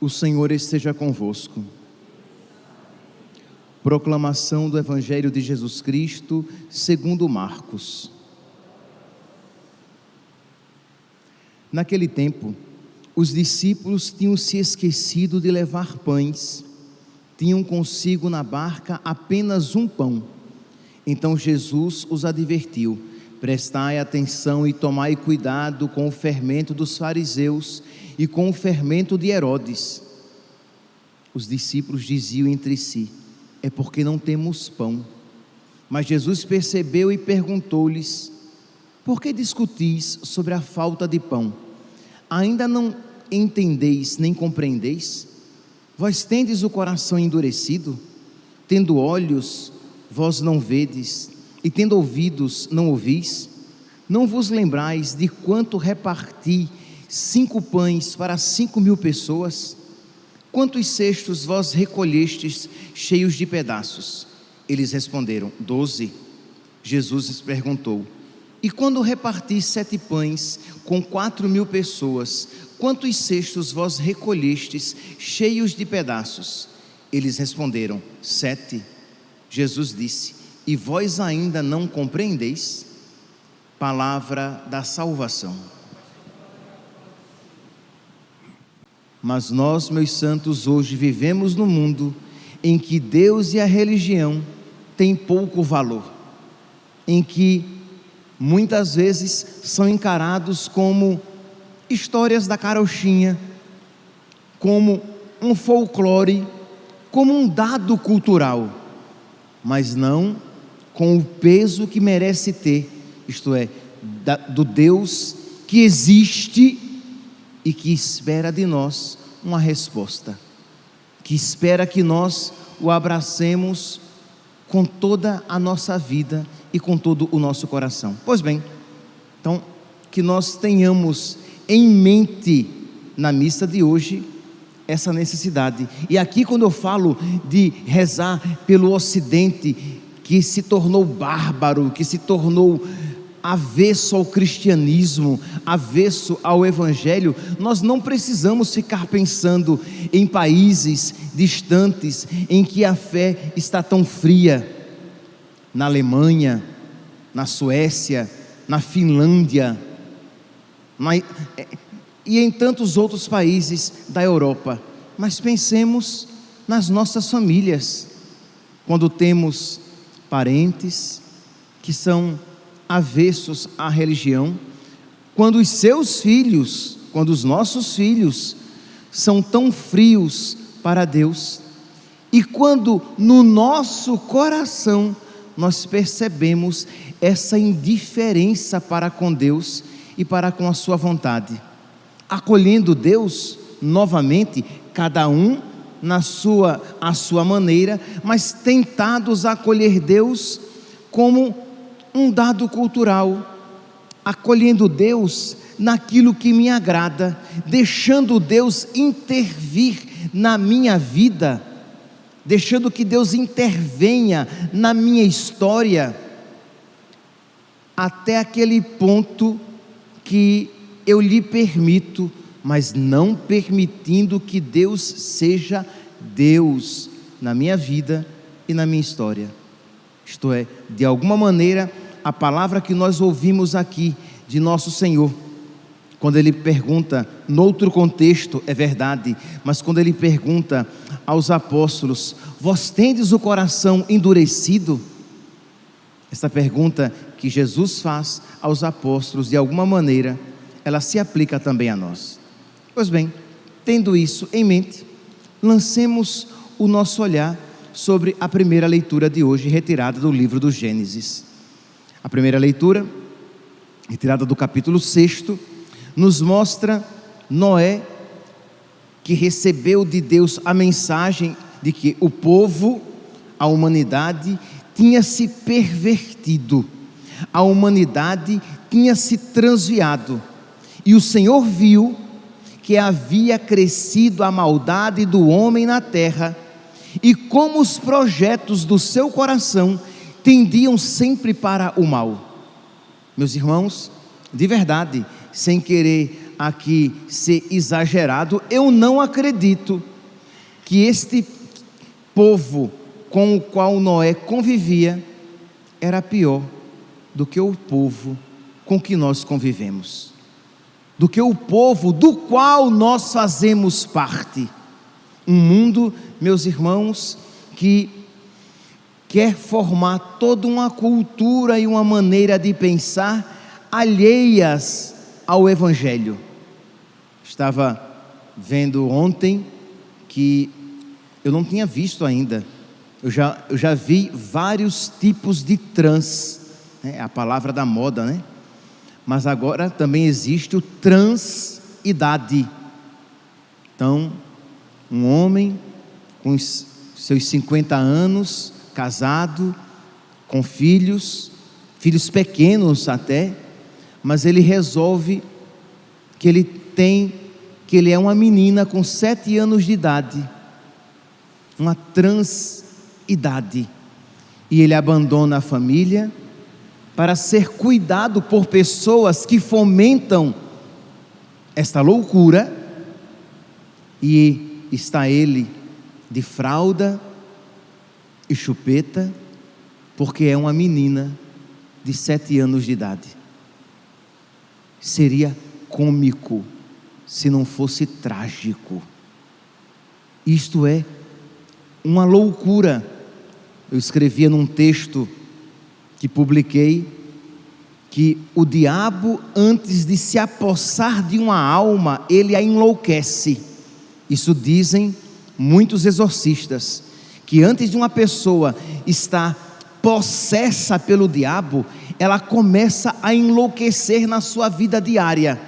O Senhor esteja convosco. Proclamação do Evangelho de Jesus Cristo, segundo Marcos. Naquele tempo, os discípulos tinham se esquecido de levar pães. Tinham consigo na barca apenas um pão. Então Jesus os advertiu: prestai atenção e tomai cuidado com o fermento dos fariseus e com o fermento de Herodes. Os discípulos diziam entre si: é porque não temos pão. Mas Jesus percebeu e perguntou-lhes: por que discutis sobre a falta de pão? Ainda não entendeis nem compreendeis? Vós tendes o coração endurecido? Tendo olhos, vós não vedes, e tendo ouvidos, não ouvis? Não vos lembrais de quanto reparti 5 pães para 5.000 pessoas? Quantos cestos vós recolhestes cheios de pedaços? Eles responderam: 12. Jesus lhes perguntou: e quando reparti 7 pães com 4.000 pessoas, quantos cestos vós recolhestes cheios de pedaços? Eles responderam: 7. Jesus disse: e vós ainda não compreendeis? Palavra da salvação. Mas nós, meus santos, hoje vivemos num mundo em que Deus e a religião têm pouco valor, em que muitas vezes são encarados como histórias da carochinha, como um folclore, como um dado cultural, mas não com o peso que merece ter, isto é, do Deus que existe e que espera de nós uma resposta, que espera que nós o abracemos com toda a nossa vida e com todo o nosso coração. Pois bem, então, que nós tenhamos em mente na missa de hoje essa necessidade. E aqui, quando eu falo de rezar pelo Ocidente, que se tornou bárbaro, que se tornou avesso ao cristianismo, avesso ao Evangelho, nós não precisamos ficar pensando em países distantes em que a fé está tão fria. Na Alemanha, na Suécia, na Finlândia, e em tantos outros países da Europa. Mas pensemos nas nossas famílias, quando temos parentes que são avessos à religião, quando os seus filhos, quando os nossos filhos são tão frios para Deus, e quando no nosso coração nós percebemos essa indiferença para com Deus e para com a sua vontade, acolhendo Deus novamente, cada um à sua maneira, mas tentados a acolher Deus como um dado cultural, acolhendo Deus naquilo que me agrada, deixando Deus intervir na minha vida, deixando que Deus intervenha na minha história, até aquele ponto que eu lhe permito, mas não permitindo que Deus seja Deus na minha vida e na minha história. Isto é, de alguma maneira, a palavra que nós ouvimos aqui de nosso Senhor, quando Ele pergunta, noutro contexto é verdade, mas quando Ele pergunta aos apóstolos: vós tendes o coração endurecido? Essa pergunta que Jesus faz aos apóstolos, de alguma maneira, ela se aplica também a nós. Pois bem, tendo isso em mente, lancemos o nosso olhar sobre a primeira leitura de hoje, retirada do livro do Gênesis. A primeira leitura, retirada do capítulo 6, nos mostra Noé, que recebeu de Deus a mensagem de que o povo, a humanidade, tinha se pervertido, a humanidade tinha se transviado, e o Senhor viu que havia crescido a maldade do homem na terra, e como os projetos do seu coração tendiam sempre para o mal. Meus irmãos, de verdade, sem querer aqui ser exagerado, eu não acredito que este povo com o qual Noé convivia era pior do que o povo com que nós convivemos, do que o povo do qual nós fazemos parte. Um mundo, meus irmãos, que quer formar toda uma cultura e uma maneira de pensar alheias ao Evangelho. Estava vendo ontem que eu não tinha visto ainda, eu já vi vários tipos de trans, né? A palavra da moda, né? Mas agora também existe o transidade. Então, um homem com seus 50 anos, casado, com filhos pequenos até, mas ele resolve que ele é uma menina com 7 anos de idade, uma transidade, e ele abandona a família para ser cuidado por pessoas que fomentam esta loucura, e está ele de fralda e chupeta, porque é uma menina de 7 anos de idade. Seria cômico se não fosse trágico. Isto é uma loucura. Eu escrevia num texto que publiquei que o diabo, antes de se apossar de uma alma, ele a enlouquece. Isso dizem muitos exorcistas, que antes de uma pessoa estar possessa pelo diabo, ela começa a enlouquecer na sua vida diária.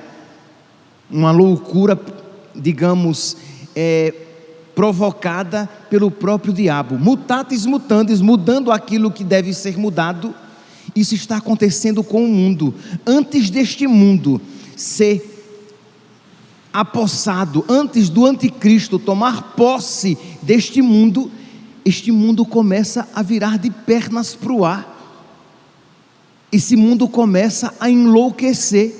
Uma loucura, digamos, provocada pelo próprio diabo. Mutatis mutandis, mudando aquilo que deve ser mudado. Isso está acontecendo com o mundo. Antes deste mundo ser apossado, antes do anticristo tomar posse deste mundo, este mundo começa a virar de pernas para o ar. Esse mundo começa a enlouquecer.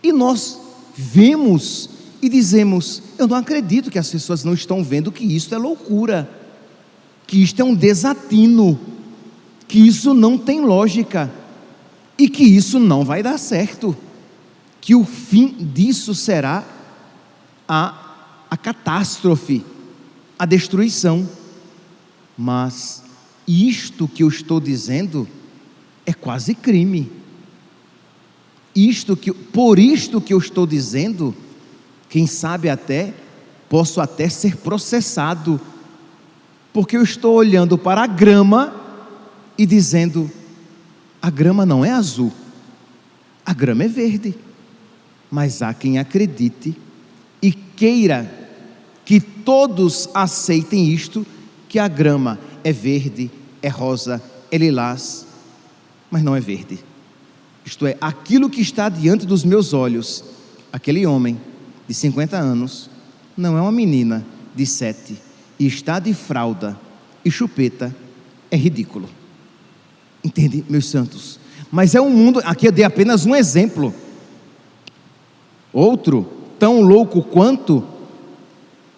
E nós vemos e dizemos: eu não acredito que as pessoas não estão vendo que isso é loucura, que isto é um desatino, que isso não tem lógica, e que isso não vai dar certo, que o fim disso será a catástrofe, a destruição. Mas isto que eu estou dizendo é quase crime. Por isto que eu estou dizendo, quem sabe posso até ser processado, porque eu estou olhando para a grama e dizendo: a grama não é azul, a grama é verde. Mas há quem acredite e queira que todos aceitem isto, que a grama é verde, é rosa, é lilás, mas não é verde. Isto é, aquilo que está diante dos meus olhos, aquele homem de 50 anos, não é uma menina de 7, e está de fralda e chupeta, é ridículo. Entende, meus santos? Mas é um mundo, aqui eu dei apenas um exemplo. Outro, tão louco quanto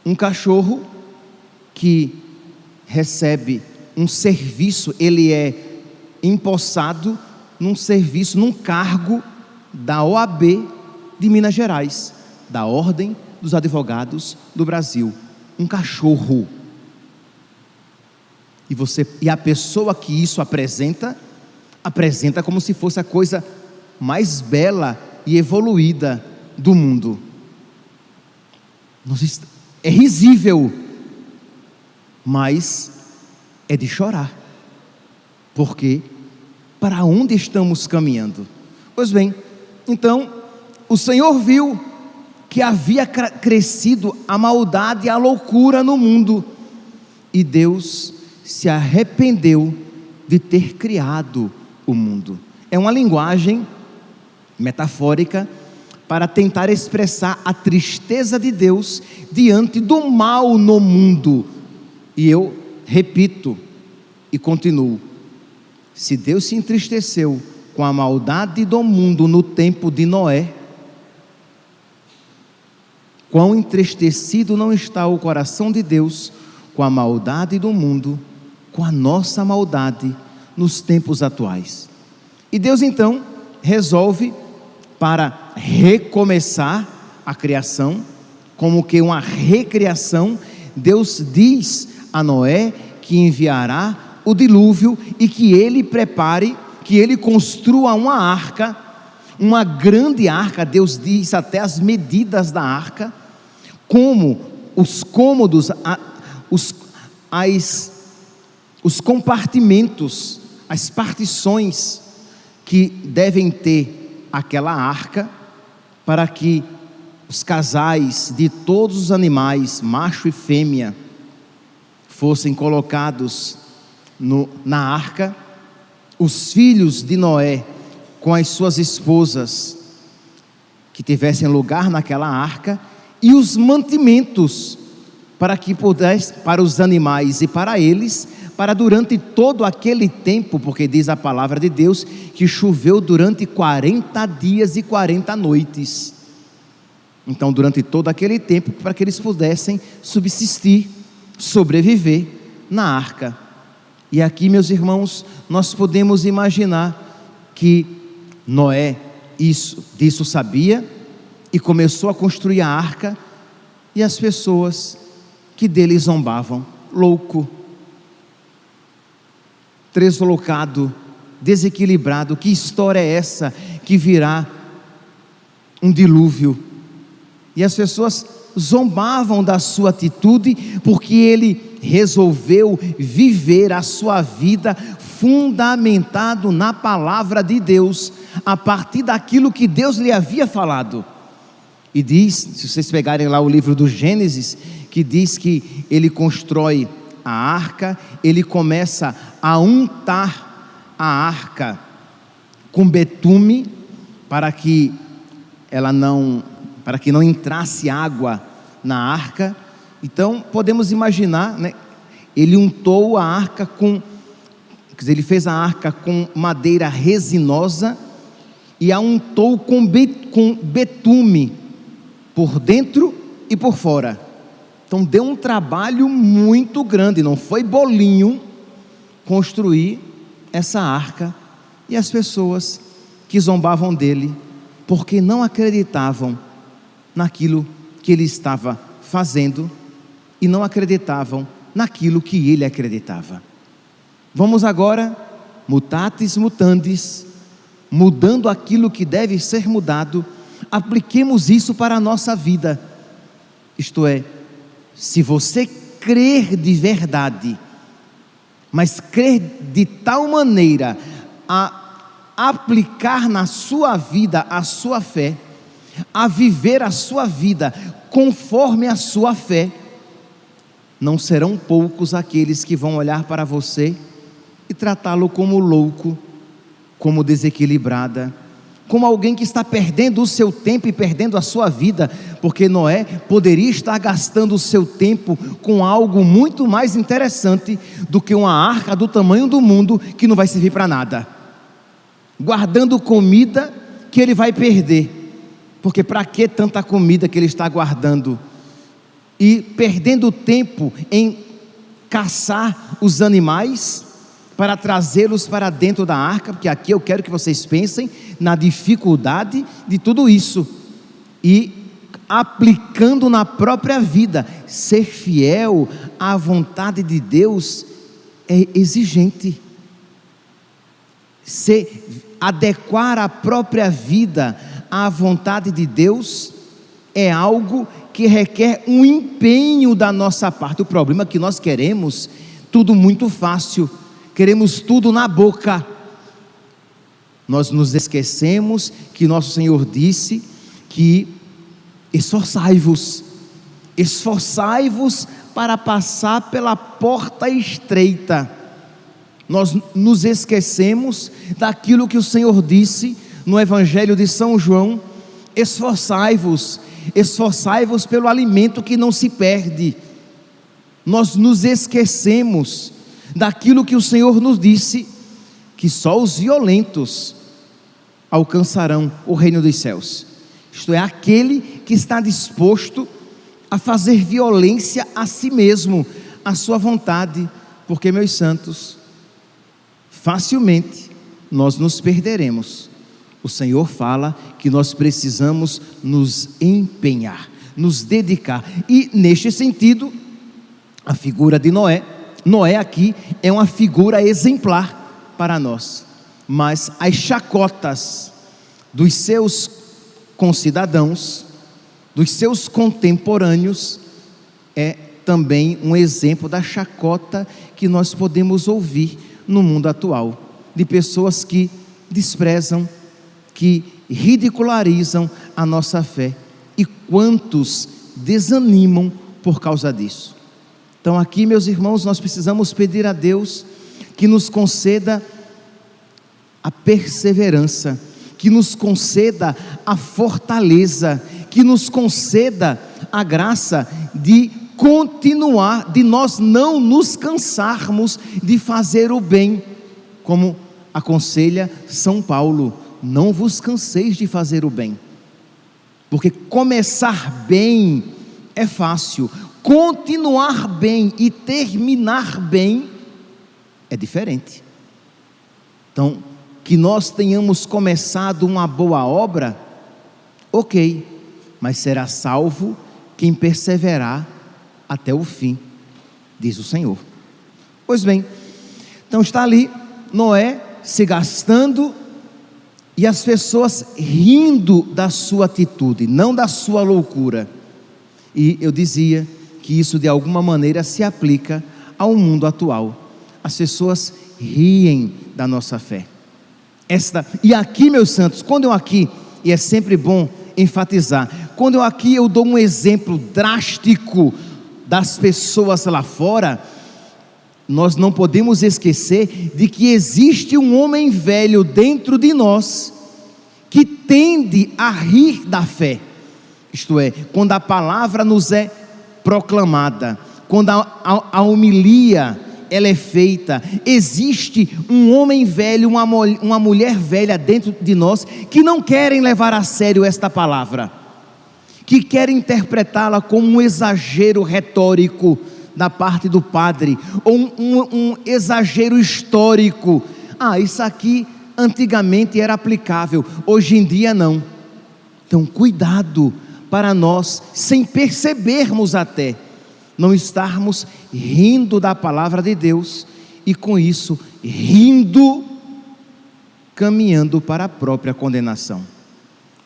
um cachorro que recebe um serviço, ele é empossado num serviço, num cargo da OAB de Minas Gerais, da Ordem dos Advogados do Brasil. Um cachorro. E a pessoa que isso apresenta como se fosse a coisa mais bela e evoluída do mundo. É risível, mas é de chorar, porque para onde estamos caminhando? Pois bem, então o Senhor viu que havia crescido a maldade e a loucura no mundo, e Deus se arrependeu de ter criado o mundo. É uma linguagem metafórica para tentar expressar a tristeza de Deus diante do mal no mundo. E eu repito e continuo: se Deus se entristeceu com a maldade do mundo no tempo de Noé, quão entristecido não está o coração de Deus com a maldade do mundo, com a nossa maldade nos tempos atuais. E Deus então resolve, para recomeçar a criação, como que uma recriação, Deus diz a Noé que enviará o dilúvio e que ele prepare, que ele construa uma arca, uma grande arca. Deus diz até as medidas da arca, como os cômodos, os compartimentos, as partições que devem ter aquela arca, para que os casais de todos os animais, macho e fêmea, fossem colocados na arca, os filhos de Noé com as suas esposas que tivessem lugar naquela arca, e os mantimentos para que pudesse, para os animais e para eles, para durante todo aquele tempo, porque diz a palavra de Deus que choveu durante 40 dias e 40 noites. Então, durante todo aquele tempo, para que eles pudessem subsistir, sobreviver na arca. E aqui, meus irmãos, nós podemos imaginar que Noé disso sabia e começou a construir a arca, e as pessoas que dele zombavam: louco, deslocado, desequilibrado, que história é essa que virá um dilúvio? E as pessoas zombavam da sua atitude, porque ele resolveu viver a sua vida fundamentado na palavra de Deus, a partir daquilo que Deus lhe havia falado. E diz, se vocês pegarem lá o livro do Gênesis, que diz que ele constrói a arca, ele começa a untar a arca com betume, para que não entrasse água na arca. Então podemos imaginar, né? Ele untou a arca ele fez a arca com madeira resinosa e a untou com betume por dentro e por fora. Então deu um trabalho muito grande, não foi bolinho construir essa arca. E as pessoas que zombavam dele, porque não acreditavam naquilo que ele estava fazendo e não acreditavam naquilo que ele acreditava. Vamos agora, mutatis mutandis, mudando aquilo que deve ser mudado, apliquemos isso para a nossa vida. Isto é, se você crer de verdade, mas crer de tal maneira a aplicar na sua vida a sua fé, a viver a sua vida conforme a sua fé, não serão poucos aqueles que vão olhar para você e tratá-lo como louco, como desequilibrada, como alguém que está perdendo o seu tempo e perdendo a sua vida, porque Noé poderia estar gastando o seu tempo com algo muito mais interessante do que uma arca do tamanho do mundo que não vai servir para nada, guardando comida que ele vai perder, porque para que tanta comida que ele está guardando, e perdendo tempo em caçar os animais para trazê-los para dentro da arca? Porque aqui eu quero que vocês pensem na dificuldade de tudo isso, e aplicando na própria vida. Ser fiel à vontade de Deus é exigente. Adequar a própria vida à vontade de Deus é algo que requer um empenho da nossa parte. O problema é que nós queremos tudo muito fácil, queremos tudo na boca. Nós nos esquecemos que nosso Senhor disse que esforçai-vos para passar pela porta estreita. Nós nos esquecemos daquilo que o Senhor disse no Evangelho de São João: esforçai-vos pelo alimento que não se perde. Nós nos esquecemos daquilo que o Senhor nos disse, que só os violentos alcançarão o reino dos céus. Isto é, aquele que está disposto a fazer violência a si mesmo, à sua vontade, porque, meus santos, facilmente nós nos perderemos. O Senhor fala que nós precisamos nos empenhar, nos dedicar, e neste sentido, a figura de Noé aqui é uma figura exemplar para nós, mas as chacotas dos seus concidadãos, dos seus contemporâneos, é também um exemplo da chacota que nós podemos ouvir no mundo atual, de pessoas que desprezam, que ridicularizam a nossa fé, e quantos desanimam por causa disso. Então aqui, meus irmãos, nós precisamos pedir a Deus que nos conceda a perseverança, que nos conceda a fortaleza, que nos conceda a graça de continuar, de nós não nos cansarmos de fazer o bem, como aconselha São Paulo: não vos canseis de fazer o bem, porque começar bem é fácil, continuar bem e terminar bem é diferente. Então, que nós tenhamos começado uma boa obra, ok, mas será salvo quem perseverar até o fim, diz o Senhor. Pois bem, então está ali Noé se gastando, e as pessoas rindo da sua atitude, não da sua loucura. E eu dizia que isso de alguma maneira se aplica ao mundo atual. As pessoas riem da nossa fé. E aqui, meus santos, quando eu aqui, e é sempre bom enfatizar, quando eu dou um exemplo drástico das pessoas lá fora, nós não podemos esquecer de que existe um homem velho dentro de nós, que tende a rir da fé, isto é, quando a palavra nos é proclamada, quando a homilia ela é feita, existe um homem velho, uma mulher velha dentro de nós, que não querem levar a sério esta palavra, que querem interpretá-la como um exagero retórico da parte do padre, ou um exagero histórico. Isso aqui antigamente era aplicável, hoje em dia não. Então cuidado para nós, sem percebermos até, não estarmos rindo da palavra de Deus, e com isso, caminhando para a própria condenação.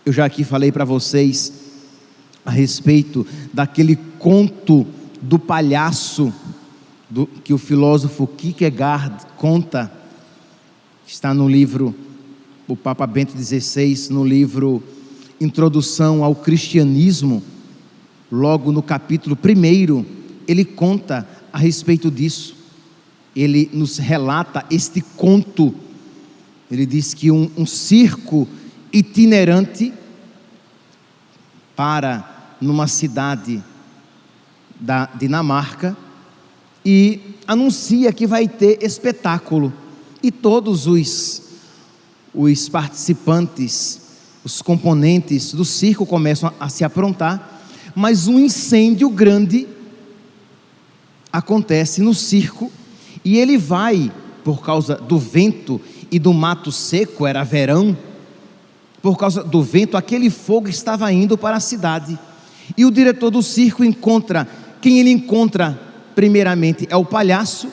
Eu já aqui falei para vocês a respeito daquele conto do palhaço, que o filósofo Kierkegaard conta, está no livro, o Papa Bento XVI, no livro Introdução ao Cristianismo, logo no capítulo 1, ele conta a respeito disso. Ele nos relata este conto. Ele diz que um circo itinerante para numa cidade da Dinamarca e anuncia que vai ter espetáculo, e todos os participantes, os componentes do circo começam a se aprontar, mas um incêndio grande acontece no circo, e ele vai, por causa do vento e do mato seco, era verão, por causa do vento, aquele fogo estava indo para a cidade, e o diretor do circo quem ele encontra primeiramente é o palhaço,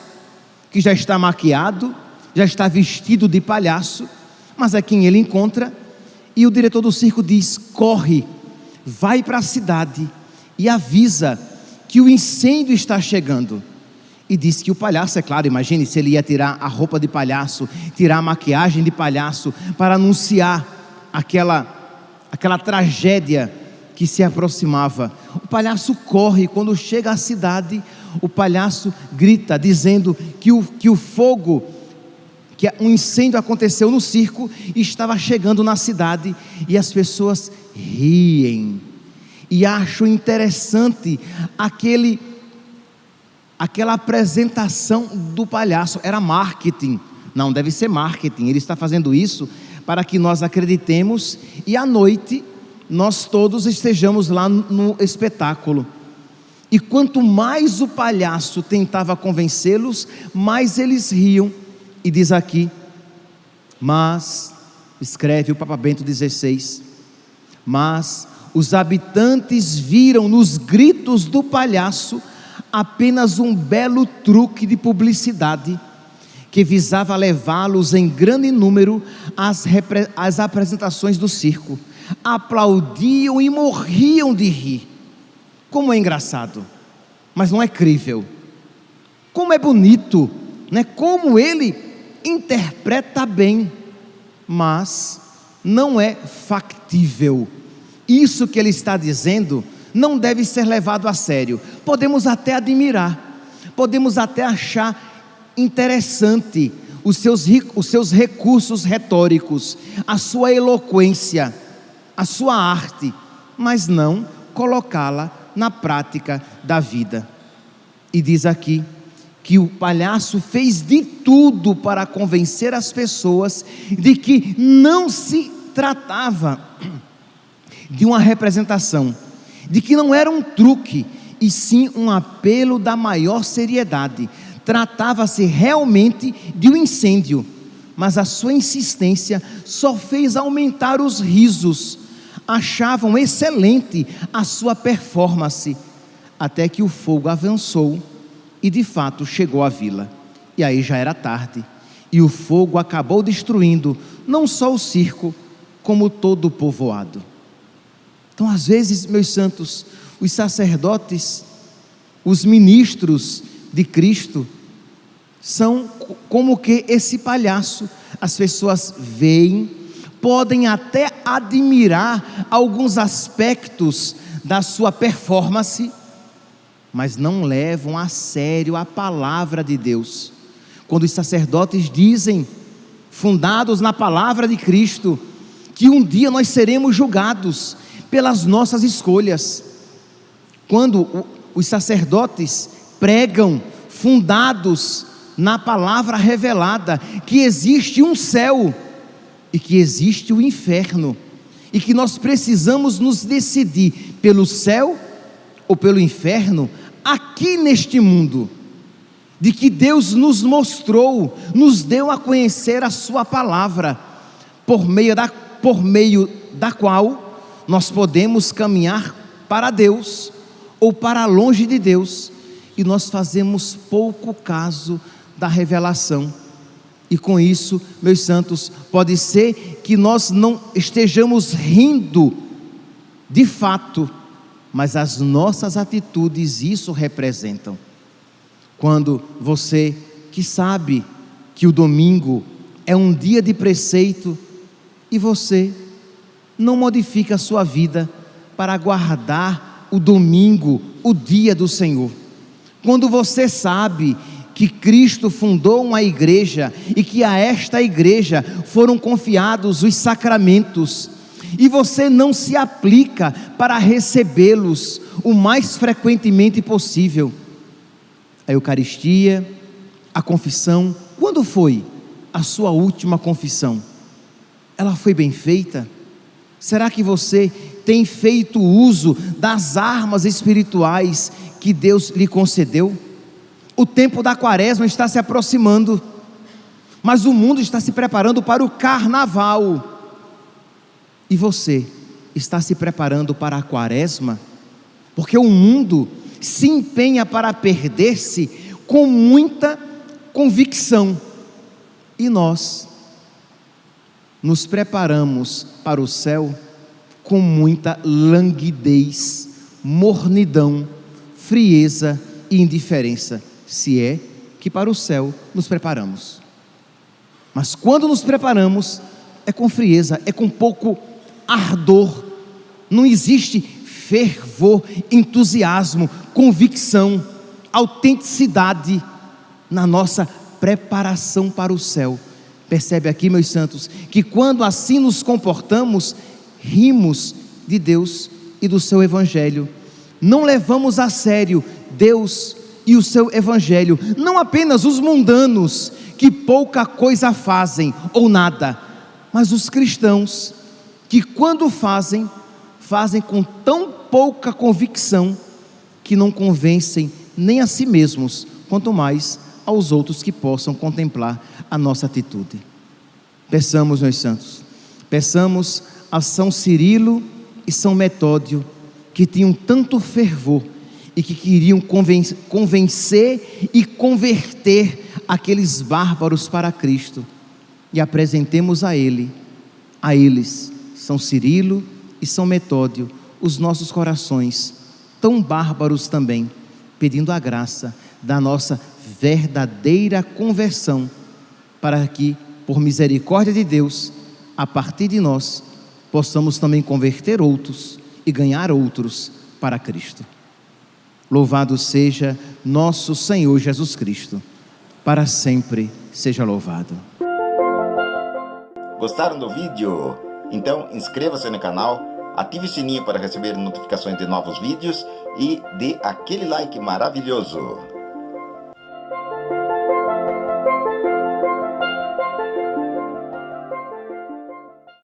que já está maquiado, já está vestido de palhaço, mas é quem ele encontra, e o diretor do circo diz: corre, vai para a cidade e avisa que o incêndio está chegando. E diz que o palhaço, é claro, imagine se ele ia tirar a roupa de palhaço, tirar a maquiagem de palhaço, para anunciar aquela tragédia que se aproximava. O palhaço corre, e quando chega à cidade, o palhaço grita, dizendo que o fogo, que um incêndio aconteceu no circo e estava chegando na cidade, e as pessoas riem, e acham interessante aquela apresentação do palhaço. Era marketing. Não, deve ser marketing, ele está fazendo isso para que nós acreditemos, e à noite nós todos estejamos lá no espetáculo. E quanto mais o palhaço tentava convencê-los, mais eles riam. E diz aqui, mas, escreve o Papa Bento XVI, mas os habitantes viram nos gritos do palhaço apenas um belo truque de publicidade, que visava levá-los em grande número às apresentações do circo. Aplaudiam e morriam de rir. Como é engraçado, mas não é crível. Como é bonito, né? Como ele interpreta bem, mas não é factível. Isso que ele está dizendo não deve ser levado a sério. Podemos até admirar, podemos até achar interessante os seus recursos retóricos, a sua eloquência, a sua arte, mas não colocá-la na prática da vida. E diz aqui que o palhaço fez de tudo para convencer as pessoas de que não se tratava de uma representação, de que não era um truque, e sim um apelo da maior seriedade. Tratava-se realmente de um incêndio, mas a sua insistência só fez aumentar os risos. Achavam excelente a sua performance, até que o fogo avançou e de fato chegou à vila. E aí já era tarde, e o fogo acabou destruindo não só o circo, como todo o povoado. Então, às vezes, meus santos, os sacerdotes, os ministros de Cristo, são como que esse palhaço. As pessoas veem, podem até admirar alguns aspectos da sua performance, mas não levam a sério a palavra de Deus. Quando os sacerdotes dizem, fundados na palavra de Cristo, que um dia nós seremos julgados pelas nossas escolhas. Quando os sacerdotes pregam, fundados na palavra revelada, que existe um céu e que existe o inferno, e que nós precisamos nos decidir pelo céu ou pelo inferno aqui neste mundo, de que Deus nos mostrou, nos deu a conhecer a sua palavra, por meio da qual nós podemos caminhar para Deus ou para longe de Deus, e nós fazemos pouco caso da revelação. E com isso, meus santos, pode ser que nós não estejamos rindo de fato, mas as nossas atitudes isso representam. Quando você, que sabe que o domingo é um dia de preceito, e você não modifica a sua vida para guardar o domingo, o dia do Senhor. Quando você sabe que Cristo fundou uma igreja e que a esta igreja foram confiados os sacramentos, e você não se aplica para recebê-los o mais frequentemente possível. A Eucaristia, a confissão, quando foi a sua última confissão? Ela foi bem feita? Será que você tem feito uso das armas espirituais que Deus lhe concedeu? O tempo da quaresma está se aproximando, mas o mundo está se preparando para o carnaval. E você está se preparando para a quaresma? Porque o mundo se empenha para perder-se com muita convicção, e nós nos preparamos para o céu com muita languidez, mornidão, frieza e indiferença, se é que para o céu nos preparamos. Mas quando nos preparamos, é com frieza, é com pouco ardor, não existe fervor, entusiasmo, convicção, autenticidade na nossa preparação para o céu. Percebe aqui, meus santos, que quando assim nos comportamos, rimos de Deus e do seu Evangelho, não levamos a sério Deus e o seu Evangelho, não apenas os mundanos, que pouca coisa fazem ou nada, mas os cristãos, que quando fazem com tão pouca convicção, que não convencem nem a si mesmos, quanto mais aos outros que possam contemplar a nossa atitude. Peçamos, meus santos, peçamos a São Cirilo e São Metódio, que tinham tanto fervor e que queriam convencer e converter aqueles bárbaros para Cristo, e apresentemos a eles, São Cirilo e São Metódio, os nossos corações, tão bárbaros também, pedindo a graça da nossa verdadeira conversão, para que, por misericórdia de Deus, a partir de nós, possamos também converter outros e ganhar outros para Cristo. Louvado seja nosso Senhor Jesus Cristo, para sempre seja louvado. Gostaram do vídeo? Então inscreva-se no canal, ative o sininho para receber notificações de novos vídeos e dê aquele like maravilhoso.